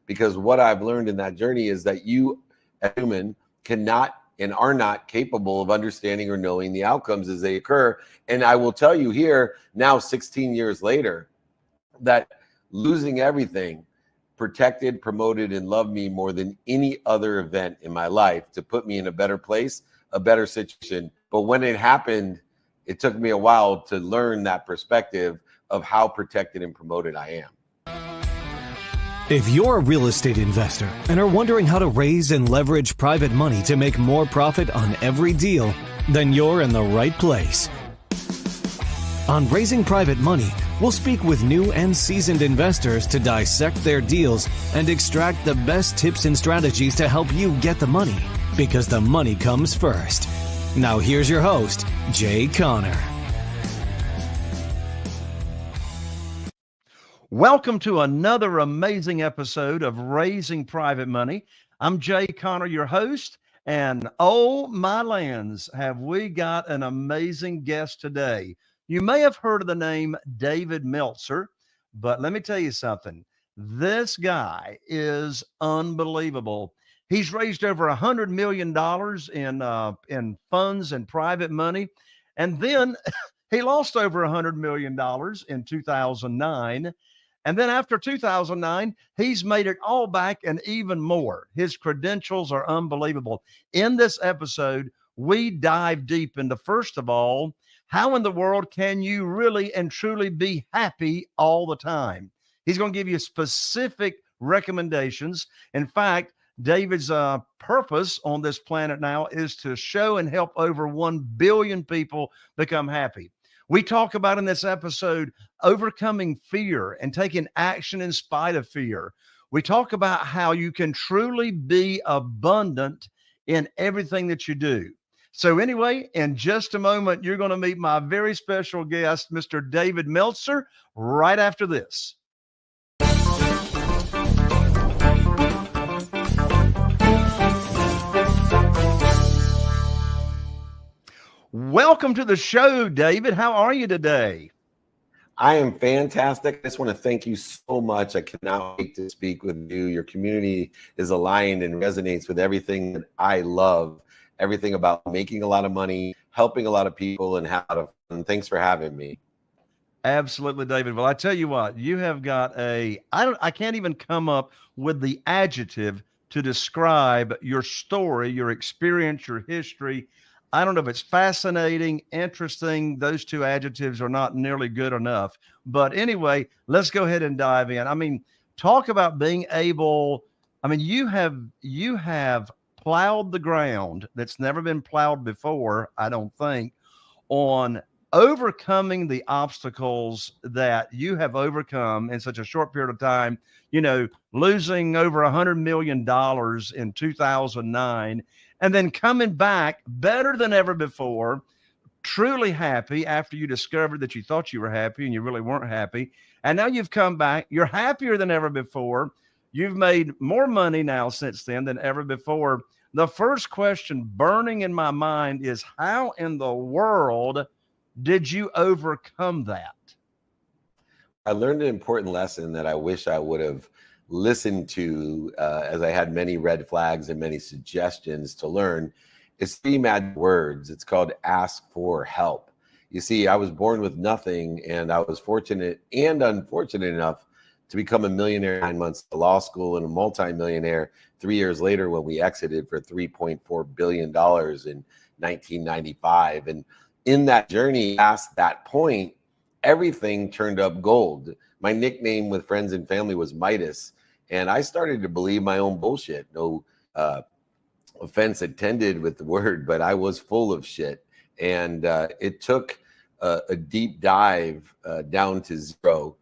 because what I've learned in that journey is that you, as a human, cannot and are not capable of understanding or knowing the outcomes as they occur. And I will tell you here now, 16 years later, that losing everything protected, promoted, and loved me more than any other event in my life to put me in a better place, a better situation. But when it happened, it took me a while to learn that perspective of how protected and promoted I am. If you're a real estate investor and are wondering how to raise and leverage private money to make more profit on every deal, then you're in the right place. On Raising Private Money, we'll speak with new and seasoned investors to dissect their deals and extract the best tips and strategies to help you get the money, because the money comes first. Now here's your host, Jay Conner. Welcome to another amazing episode of Raising Private Money. I'm Jay Conner, your host, and oh my lands, have we got an amazing guest today. You may have heard of the name David Meltzer, but let me tell you something. This guy is unbelievable. He's raised over $100 million in funds and private money, and then he lost over $100 million in 2009. And then after 2009, he's made it all back and even more. His credentials are unbelievable. In this episode, we dive deep into, first of all, how in the world can you really and truly be happy all the time? He's going to give you specific recommendations. In fact, David's purpose on this planet now is to show and help over 1 billion people become happy. We talk about in this episode overcoming fear and taking action in spite of fear. We talk about how you can truly be abundant in everything that you do. So anyway, in just a moment, you're going to meet my very special guest, Mr. David Meltzer, right after this. Welcome to the show, David. How are you today? I am fantastic. I just want to thank you so much. I cannot wait to speak with you. Your community is aligned and resonates with everything that I love, everything about making a lot of money, helping a lot of people, and how to fun. Thanks for having me. Absolutely, David. Well, I tell you what, you have got I can't even come up with the adjective to describe your story, your experience, your history. I don't know if it's fascinating, interesting. Those two adjectives are not nearly good enough. But anyway, let's go ahead and dive in. I mean, talk about being able, I mean, you have plowed the ground that's never been plowed before, I don't think, on overcoming the obstacles that you have overcome in such a short period of time, you know, losing over $100 million in 2009, and then coming back better than ever before, truly happy after you discovered that you thought you were happy and you really weren't happy. And now you've come back, you're happier than ever before. You've made more money now since then than ever before. The first question burning in my mind is, how in the world did you overcome that? I learned an important lesson that I wish I would have listened to, as I had many red flags and many suggestions to learn. It's 3 magic words. It's called ask for help. You see, I was born with nothing, and I was fortunate and unfortunate enough to become a millionaire 9 months to law school and a multimillionaire 3 years later when we exited for $3.4 billion in 1995. And in that journey, past that point, everything turned up gold. My nickname with friends and family was Midas, and I started to believe my own bullshit. No offense intended with the word, but I was full of shit. And it took a deep dive down to zero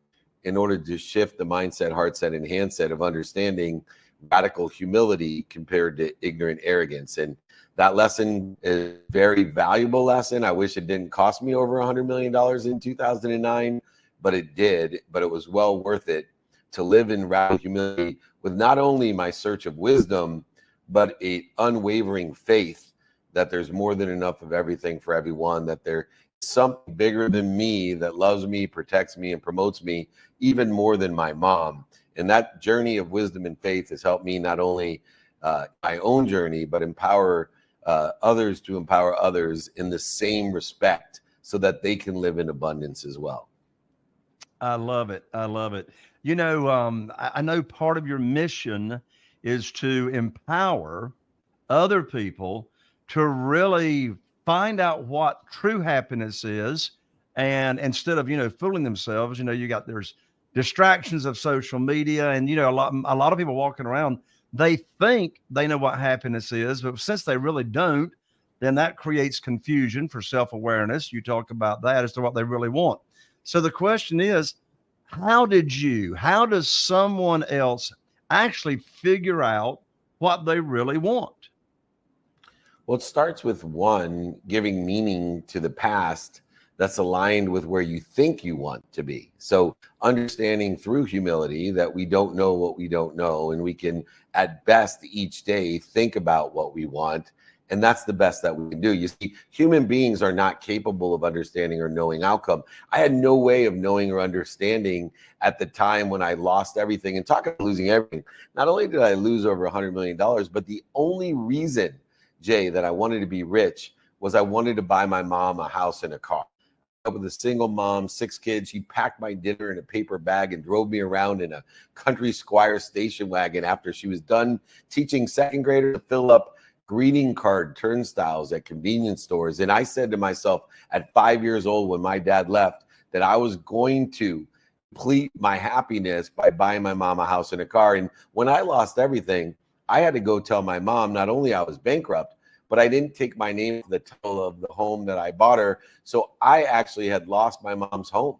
in order to shift the mindset, heart set, and handset of understanding radical humility compared to ignorant arrogance. And that lesson is a very valuable lesson. I wish it didn't cost me over $100 million in 2009, but it did. But it was well worth it to live in radical humility with not only my search of wisdom, but an unwavering faith that there's more than enough of everything for everyone, that there's something bigger than me that loves me, protects me, and promotes me even more than my mom. And that journey of wisdom and faith has helped me not only my own journey, but empower others to empower others in the same respect so that they can live in abundance as well. I love it. I love it. You know, I know part of your mission is to empower other people to really find out what true happiness is. And instead of, fooling themselves, there's distractions of social media, and, a lot of people walking around, they think they know what happiness is, but since they really don't, then that creates confusion for self-awareness. You talk about that as to what they really want. So the question is, how does someone else actually figure out what they really want? Well, it starts with one, giving meaning to the past that's aligned with where you think you want to be. So understanding through humility that we don't know what we don't know, and we can at best each day think about what we want. And that's the best that we can do. You see, human beings are not capable of understanding or knowing outcome. I had no way of knowing or understanding at the time when I lost everything. And talking about losing everything, not only did I lose over $100 million, but the only reason, Jay, that I wanted to be rich was I wanted to buy my mom a house and a car. With a single mom, 6 kids, she packed my dinner in a paper bag and drove me around in a country squire station wagon after she was done teaching second graders to fill up greeting card turnstiles at convenience stores. And I said to myself at 5 years old when my dad left that I was going to complete my happiness by buying my mom a house and a car. And when I lost everything, I had to go tell my mom not only I was bankrupt, but I didn't take my name for the title of the home that I bought her. So I actually had lost my mom's home.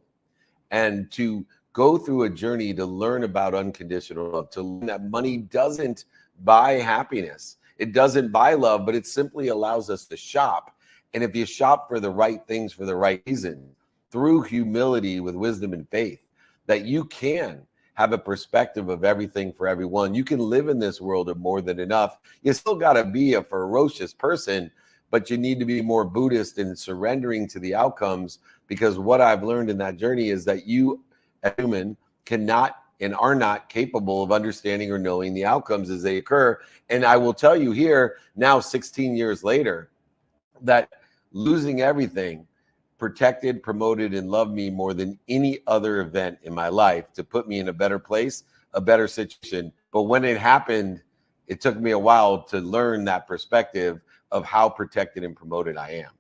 And to go through a journey to learn about unconditional love, to learn that money doesn't buy happiness. It doesn't buy love, but it simply allows us to shop. And if you shop for the right things for the right reason, through humility with wisdom and faith, that you can have a perspective of everything for everyone. You can live in this world of more than enough. You still got to be a ferocious person, but you need to be more Buddhist in surrendering to the outcomes, because what I've learned in that journey is that you, as a human, cannot and are not capable of understanding or knowing the outcomes as they occur. And I will tell you here now, 16 years later, that losing everything protected, promoted, and loved me more than any other event in my life to put me in a better place, a better situation. But when it happened, it took me a while to learn that perspective of how protected and promoted I am.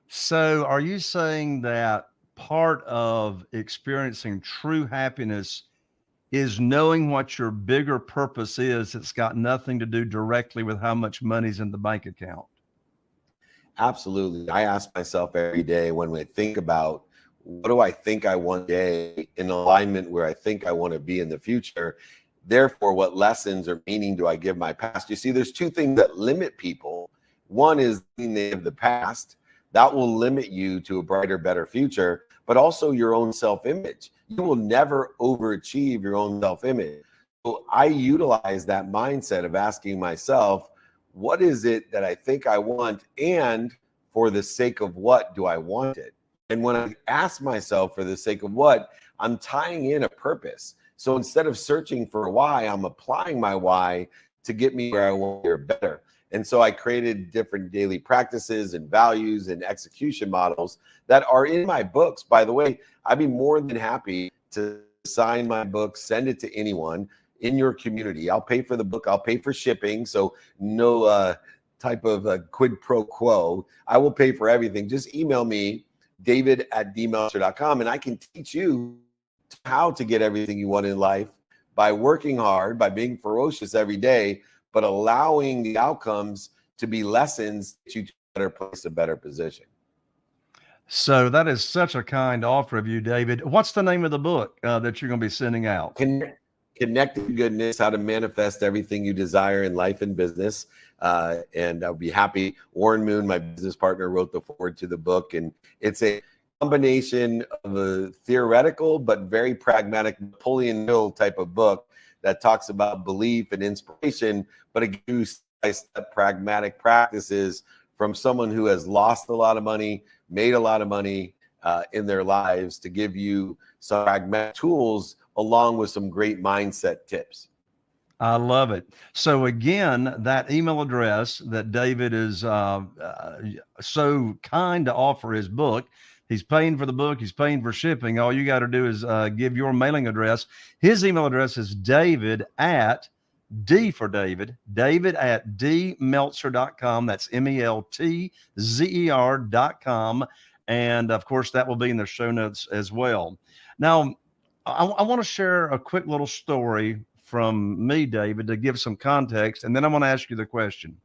So are you saying that part of experiencing true happiness is knowing what your bigger purpose is? It's got nothing to do directly with how much money's in the bank account. Absolutely. I ask myself every day when I think about what do I think I want today in alignment where I think I want to be in the future. Therefore, what lessons or meaning do I give my past? You see, there's two things that limit people. One is the past. That will limit you to a brighter, better future, but also your own self-image. You will never overachieve your own self-image. So I utilize that mindset of asking myself, what is it that I think I want, and for the sake of what do I want it? And when I ask myself for the sake of what, I'm tying in a purpose. So instead of searching for a why, I'm applying my why to get me where I want to, or better. And so I created different daily practices and values and execution models that are in my books. By the way, I'd be more than happy to sign my book, send it to anyone in your community. I'll pay for the book. I'll pay for shipping. So no type of quid pro quo. I will pay for everything. Just email me, david@dmeltzer.com, and I can teach you how to get everything you want in life by working hard, by being ferocious every day, but allowing the outcomes to be lessons that you to a better place, a better position. So that is such a kind offer of you, David. What's the name of the book that you're going to be sending out? Connected Goodness, How to Manifest Everything You Desire in Life and Business. And I'll be happy. Warren Moon, my business partner, wrote the foreword to the book. And it's a combination of a theoretical but very pragmatic Napoleon Hill type of book that talks about belief and inspiration, but it gives step pragmatic practices from someone who has lost a lot of money, made a lot of money, in their lives to give you some pragmatic tools along with some great mindset tips. I love it. So again, that email address that David is so kind to offer his book, he's paying for the book, he's paying for shipping. All you got to do is give your mailing address. His email address is David at David at dmeltzer.com. That's MELTZER.com. And of course, that will be in the show notes as well. Now, I want to share a quick little story from me, David, to give some context. And then I'm going to ask you the question.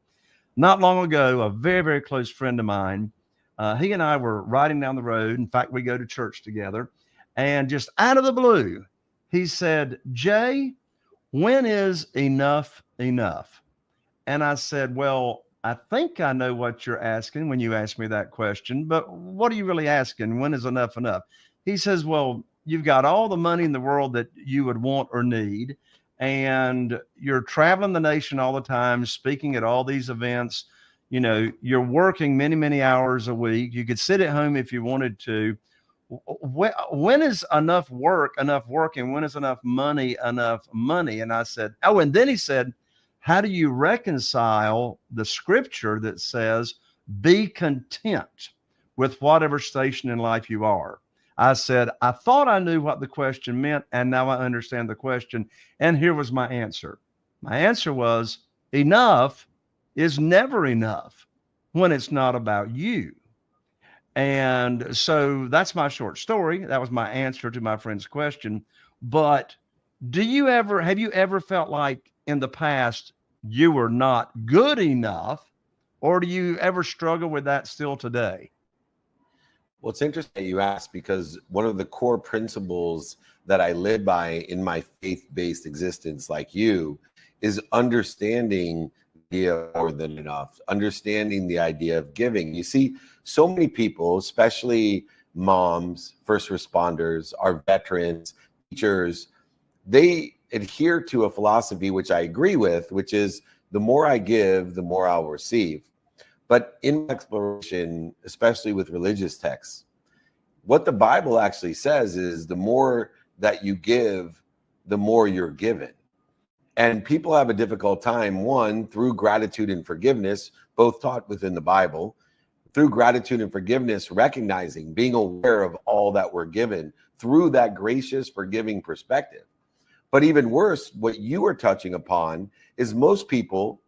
Not long ago, a very, very close friend of mine, he and I were riding down the road. In fact, we go to church together. And just out of the blue, he said, Jay, when is enough enough? And I said, well, I think I know what you're asking when you ask me that question, but what are you really asking? When is enough enough? He says, well, you've got all the money in the world that you would want or need, and you're traveling the nation all the time, speaking at all these events. You know, you're working many, many hours a week. You could sit at home if you wanted to. When is enough work enough work, and when is enough money enough money? And I said, oh, and then he said, how do you reconcile the scripture that says, be content with whatever station in life you are? I said, I thought I knew what the question meant, and now I understand the question. And here was my answer. My answer was, enough is never enough when it's not about you. And so that's my short story. That was my answer to my friend's question. But have you ever felt like in the past you were not good enough, or do you ever struggle with that still today? Well, it's interesting you ask, because one of the core principles that I live by in my faith-based existence, like you, is understanding the idea of more than enough, understanding the idea of giving. You see, so many people, especially moms, first responders, our veterans, teachers, they adhere to a philosophy which I agree with, which is the more I give, the more I'll receive. But in exploration, especially with religious texts, what the Bible actually says is the more that you give, the more you're given. And people have a difficult time, one, through gratitude and forgiveness, both taught within the Bible, through gratitude and forgiveness, recognizing, being aware of all that we're given through that gracious, forgiving perspective. But even worse, what you are touching upon is most people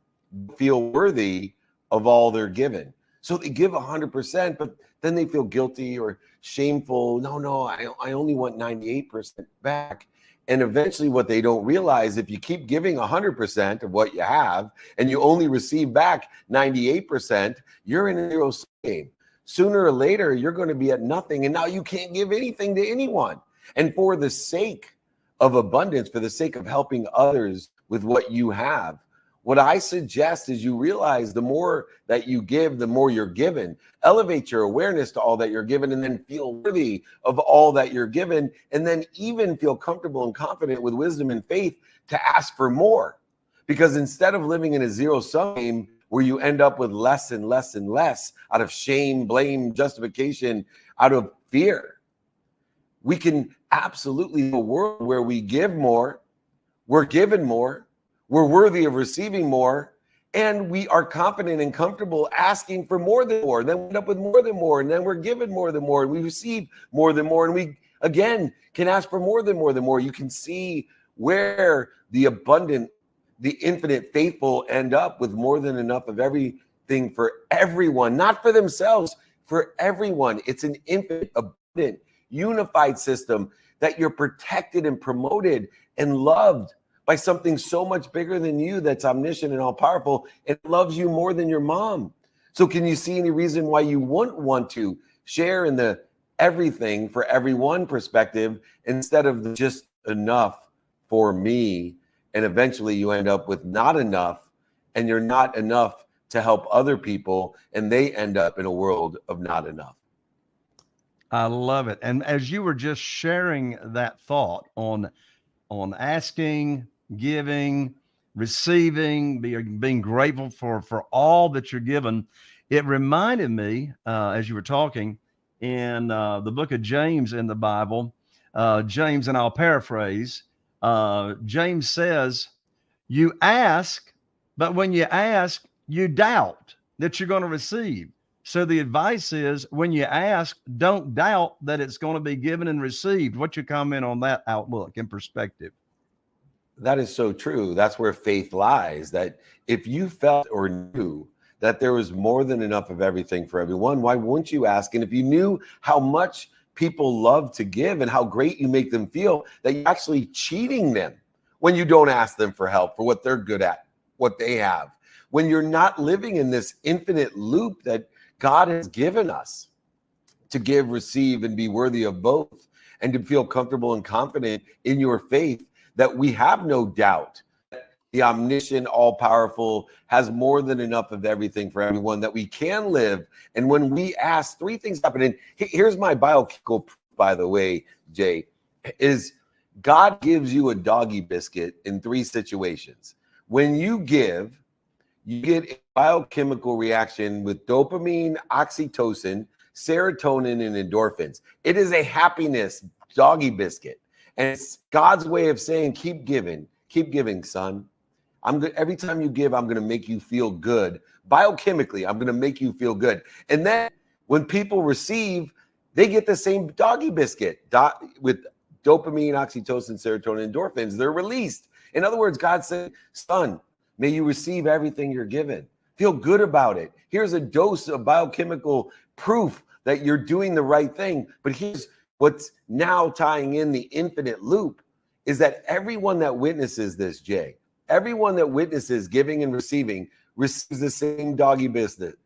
feel worthy of all they're given. So they give 100%, but then they feel guilty or shameful. No, I only want 98% back. And eventually what they don't realize, if you keep giving 100% of what you have and you only receive back 98%, you're in a zero-sum game. Sooner or later, you're going to be at nothing. And now you can't give anything to anyone. And for the sake of abundance, for the sake of helping others with what you have, what I suggest is you realize the more that you give, the more you're given. Elevate your awareness to all that you're given, and then feel worthy of all that you're given, and then even feel comfortable and confident with wisdom and faith to ask for more. Because instead of living in a zero-sum game where you end up with less and less and less out of shame, blame, justification, out of fear, we can absolutely have a world where we give more, we're given more, we're worthy of receiving more, and we are confident and comfortable asking for more than more. Then we end up with more than more, and then we're given more than more, and we receive more than more, and we, again, can ask for more than more than more. You can see where the abundant, the infinite faithful end up with more than enough of everything for everyone, not for themselves, for everyone. It's an infinite, abundant, unified system that you're protected and promoted and loved by something so much bigger than you that's omniscient and all powerful and loves you more than your mom. So can you see any reason why you wouldn't want to share in the everything for everyone perspective instead of the just enough for me? And eventually you end up with not enough, and you're not enough to help other people, and they end up in a world of not enough. I love it. And as you were just sharing that thought on asking, giving, receiving, being grateful for all that you're given, it reminded me, as you were talking, in the book of James in the Bible. James, and I'll paraphrase, James says, you ask, but when you ask, you doubt that you're going to receive. So the advice is, when you ask, don't doubt that it's going to be given and received. What's your comment on that outlook and perspective? That is so true. That's where faith lies, that if you felt or knew that there was more than enough of everything for everyone, why wouldn't you ask? And if you knew how much people love to give and how great you make them feel, that you're actually cheating them when you don't ask them for help for what they're good at, what they have, when you're not living in this infinite loop that God has given us to give, receive, and be worthy of both, and to feel comfortable and confident in your faith, that we have no doubt that the omniscient, all-powerful has more than enough of everything for everyone, that we can live. And when we ask, three things happen. And here's my biochemical proof, by the way, Jay, is God gives you a doggy biscuit in three situations. When you give, you get a biochemical reaction with dopamine, oxytocin, serotonin, and endorphins. It is a happiness doggy biscuit. And it's God's way of saying, keep giving, son. I'm good. Every time you give, I'm going to make you feel good. Biochemically, I'm going to make you feel good. And then when people receive, they get the same doggy biscuit with dopamine, oxytocin, serotonin, endorphins. They're released. In other words, God said, son, may you receive everything you're given. Feel good about it. Here's a dose of biochemical proof that you're doing the right thing. But here's what's now tying in the infinite loop, is that everyone that witnesses this, Jay, everyone that witnesses giving and receiving receives the same doggy biscuit.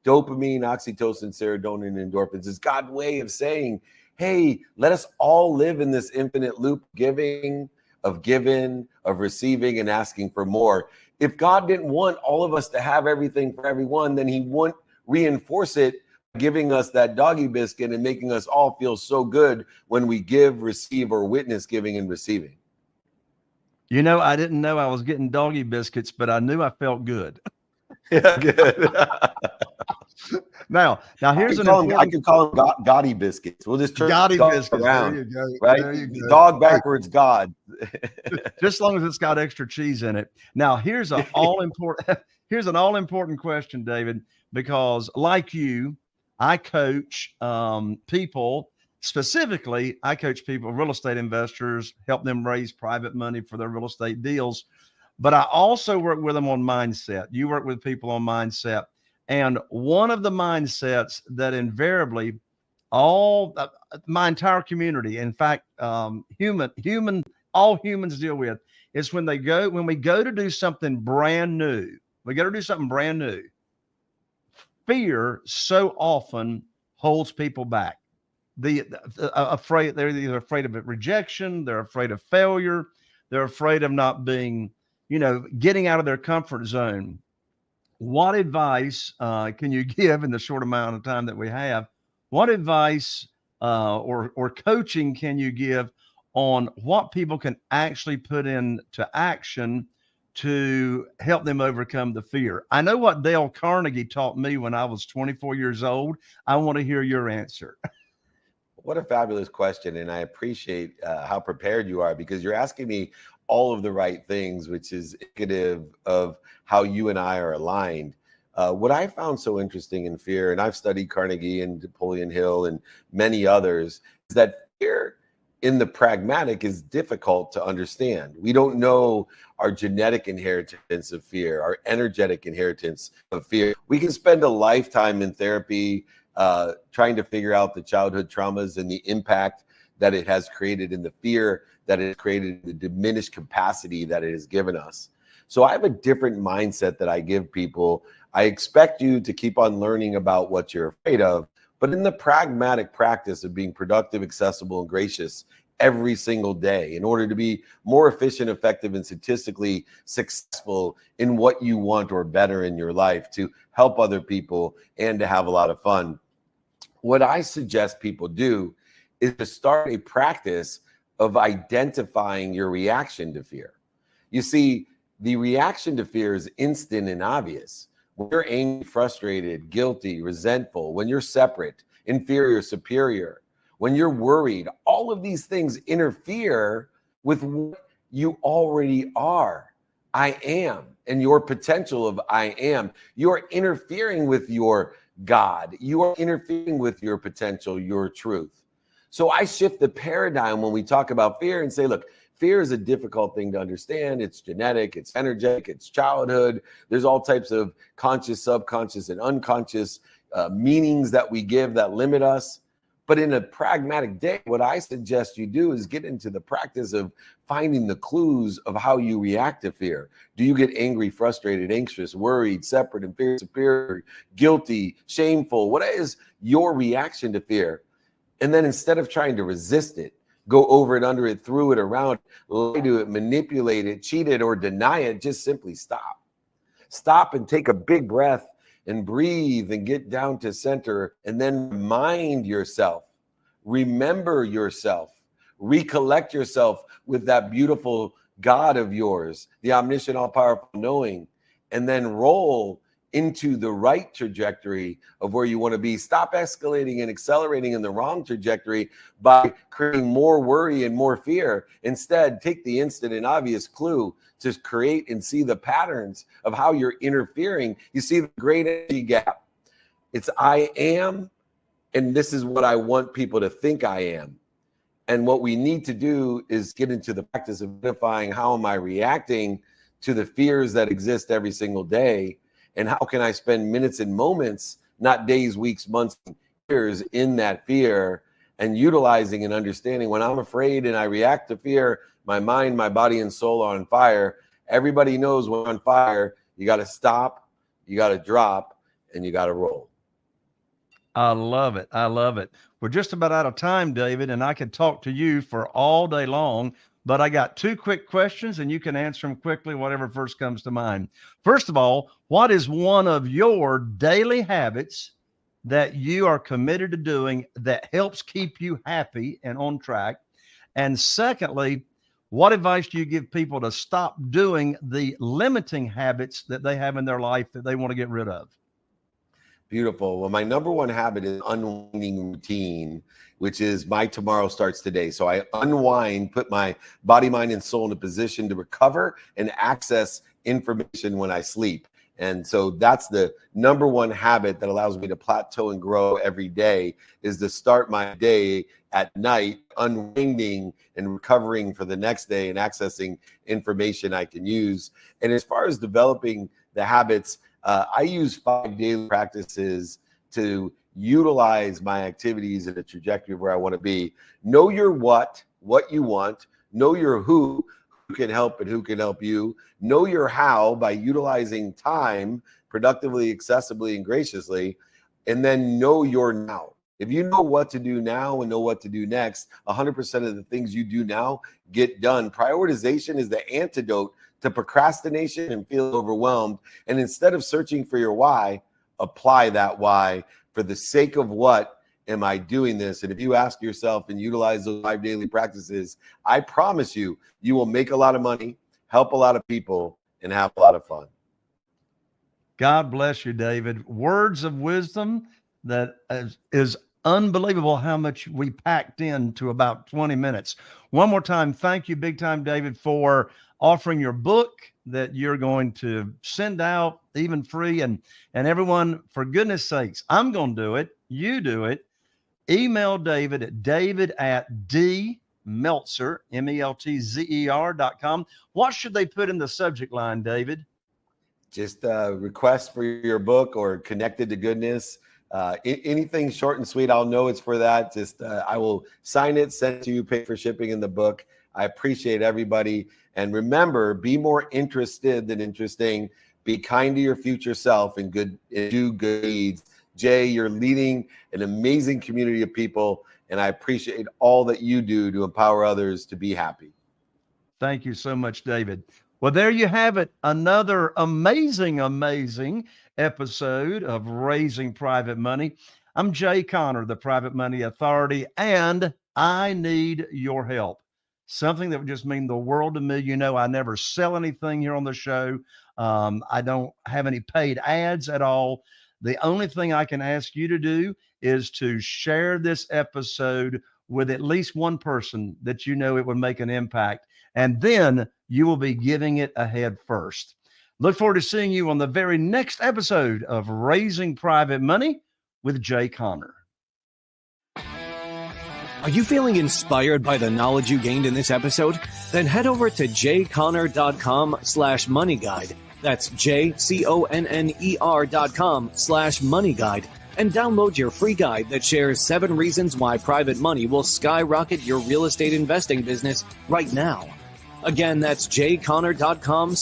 Dopamine, oxytocin, serotonin, and endorphins is God's way of saying, hey, let us all live in this infinite loop, giving, of receiving, and asking for more. If God didn't want all of us to have everything for everyone, then he wouldn't reinforce it, giving us that doggy biscuit and making us all feel so good when we give, receive, or witness giving and receiving. You know, I didn't know I was getting doggy biscuits, but I knew I felt good. Yeah, good. Now here's I could call them gaudy biscuits. We'll just turn Gaudy biscuits around. There you go. Right? There you go. Dog backwards, God. Just as long as it's got extra cheese in it. Now here's an all important question, David, because like you, I coach people. Specifically, I coach people, real estate investors, help them raise private money for their real estate deals. But I also work with them on mindset. You work with people on mindset. And one of the mindsets that invariably my entire community, in fact, all humans deal with, is when we go to do something brand new. We got to do something brand new. Fear so often holds people back. They're either afraid of rejection, they're afraid of failure, they're afraid of not being, getting out of their comfort zone. What advice can you give in the short amount of time that we have? What advice or coaching can you give on what people can actually put into action to help them overcome the fear? I know what Dale Carnegie taught me when I was 24 years old. I want to hear your answer. What a fabulous question. And I appreciate how prepared you are, because you're asking me all of the right things, which is indicative of how you and I are aligned. What I found so interesting in fear, and I've studied Carnegie and Napoleon Hill and many others, is that fear in the pragmatic is difficult to understand. We don't know our genetic inheritance of fear, our energetic inheritance of fear. We can spend a lifetime in therapy trying to figure out the childhood traumas and the impact that it has created, and the fear that it has created, the diminished capacity that it has given us. So I have a different mindset that I give people. I expect you to keep on learning about what you're afraid of, but in the pragmatic practice of being productive, accessible, and gracious every single day in order to be more efficient, effective, and statistically successful in what you want or better in your life, to help other people and to have a lot of fun. What I suggest people do is to start a practice of identifying your reaction to fear. You see, the reaction to fear is instant and obvious. When you're angry, frustrated, guilty, resentful, when you're separate, inferior, superior. When you're worried, all of these things interfere with what you already are. I am, and your potential of I am. You're interfering with your God. You are interfering with your potential, your truth. So I shift the paradigm when we talk about fear and say, look, fear is a difficult thing to understand. It's genetic, it's energetic, it's childhood. There's all types of conscious, subconscious, and unconscious meanings that we give that limit us. But in a pragmatic day, what I suggest you do is get into the practice of finding the clues of how you react to fear. Do you get angry, frustrated, anxious, worried, separate, inferior, superior, guilty, shameful? What is your reaction to fear? And then instead of trying to resist it, go over it, under it, through it, around, lie to it, manipulate it, cheat it, or deny it, just simply stop. Stop and take a big breath and breathe and get down to center, and then remind yourself, remember yourself, recollect yourself with that beautiful God of yours, the omniscient, all-powerful knowing, and then roll into the right trajectory of where you want to be. Stop escalating and accelerating in the wrong trajectory by creating more worry and more fear. Instead, take the instant and obvious clue to create and see the patterns of how you're interfering. You see the great energy gap. It's I am, and this is what I want people to think I am. And what we need to do is get into the practice of identifying how am I reacting to the fears that exist every single day. And how can I spend minutes and moments, not days, weeks, months, years in that fear, and utilizing and understanding when I'm afraid and I react to fear, my mind, my body, and soul are on fire. Everybody knows when on fire, you got to stop, you got to drop, and you got to roll. I love it. I love it. We're just about out of time, David, and I could talk to you for all day long. But I got two quick questions, and you can answer them quickly, whatever first comes to mind. First of all, what is one of your daily habits that you are committed to doing that helps keep you happy and on track? And secondly, what advice do you give people to stop doing the limiting habits that they have in their life that they want to get rid of? Beautiful. Well, my number one habit is unwinding routine, which is my tomorrow starts today. So I unwind, put my body, mind, and soul in a position to recover and access information when I sleep. And so that's the number one habit that allows me to plateau and grow every day, is to start my day at night, unwinding and recovering for the next day and accessing information I can use. And as far as developing the habits, I use 5 daily practices to utilize my activities in a trajectory of where I want to be. Know your what you want. Know your who can help and who can help you. Know your how by utilizing time productively, accessibly, and graciously. And then know your now. If you know what to do now and know what to do next, 100% of the things you do now get done. Prioritization is the antidote to procrastination and feel overwhelmed. And instead of searching for your why, apply that why. For the sake of what am I doing this? And if you ask yourself and utilize those 5 daily practices, I promise you, you will make a lot of money, help a lot of people, and have a lot of fun. God bless you, David. Words of wisdom that is unbelievable how much we packed into about 20 minutes. One more time, thank you big time, David, for offering your book that you're going to send out even free. And everyone, for goodness sakes, I'm going to do it. You do it. Email David at david@dmeltzer, meltzer.com. What should they put in the subject line, David? Just request for your book or connected to goodness. Anything short and sweet, I'll know it's for that. Just I will sign it, send it to you, pay for shipping in the book. I appreciate everybody. And remember, be more interested than interesting. Be kind to your future self and do good deeds. Jay, you're leading an amazing community of people, and I appreciate all that you do to empower others to be happy. Thank you so much, David. Well, there you have it. Another amazing episode of Raising Private Money. I'm Jay Conner, the Private Money Authority, and I need your help. Something that would just mean the world to me. You know, I never sell anything here on the show. I don't have any paid ads at all. The only thing I can ask you to do is to share this episode with at least one person that you know it would make an impact. And then you will be giving it ahead first. Look forward to seeing you on the very next episode of Raising Private Money with Jay Conner. Are you feeling inspired by the knowledge you gained in this episode? Then head over to jayconner.com/money guide. That's JCONNER.com/money guide and download your free guide that shares 7 reasons why private money will skyrocket your real estate investing business right now. Again, that's jayconner.com/money